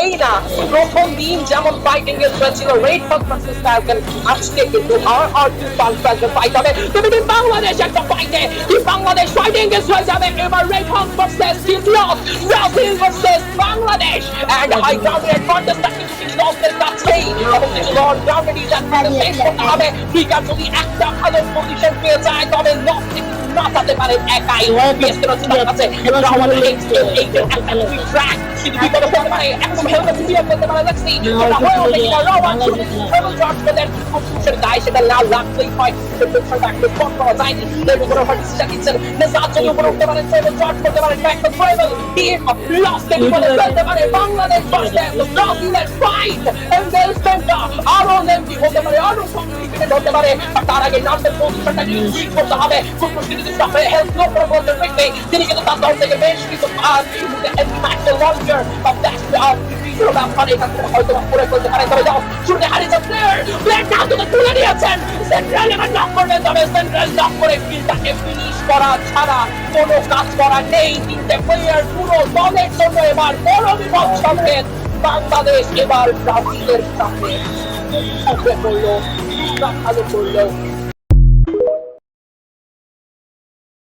কিছুতেই না। প্রথম দিন যেমন ফাইটিং এর ছিল রেড হক ভার্সেস ফ্যালকন, আজকে কিন্তু আর ভার্সেস ফাইট হবে। তুমি টিম বাংলাদেশ একটা ফাইটে টিম বাংলাদেশ ফাইটিং এর হয়ে যাবে এবার red hawk versus team loss, Brazil versus Bangladesh and high গ্রাউন্ডের কন্টেস্ট কিন্তু টিম লসের কাছেই এবং লর্ড গ্রাউন্ডেরই যাত্রা শেষ করতে হবে। ঠিক আছে, যদি একটা ভালো পজিশন পেয়ে যায় তবে লস নাচাতে পারেন একাই। বেস্ট আছে এবং আমাদের এই একটা ট্র্যাক কিন্তু বিপদ হতে পারে, একদম হেলমেট দিয়ে করতে পারে। লেটস সি এটা হয় ওকে কিনা। রবান ট্রাভেল জর্জ তাদের কনফিউশন গায় সেটা না রাখলেই হয়। সেটা ব্যাকলে ফোন করা যায়নি। লেভেল করে ফাটি ডিসিশন নিচ্ছেন নেজাত যদি উপরে উঠতে পারেন ট্রাভেল জর্জ করতে পারেন back to travel team loss থেকে বলে ফেলতে পারে বাংলাদেশ ভার্সেস ব্রাজিলের ফাইট। এন্ড দেয়ার সেন্টার আরো লেন্দি হতে পারে, আরো কমপ্লিকেটেড হতে পারে। আর তার আগে নাম্বার পজিশনটা ঠিক করতে হবে। কুকুর কিন্তু সাফারে হেলথ নো করে বলতে পারবে তিনি কিন্তু তার দল থেকে বেশ কিছু ম্যাচ লঞ্চার বা ব্যাক হয়তো পুরো করতে পারে। তবে যাও শুরুতে হারিয়েছে প্লেয়ার না তো তুলে নিয়েছেন সেন্ট্রাল এবার নক করবে, তবে সেন্ট্রাল নক করে ফিল্ডটাকে ফিনিশ করা ছাড়া কোনো কাজ করা নেই। তিনটে প্লেয়ার পুরো দলের জন্য এবার বড় বিপদ সংকেত। বাংলাদেশ এবার ব্রাজিলের সামনে ভালো করলো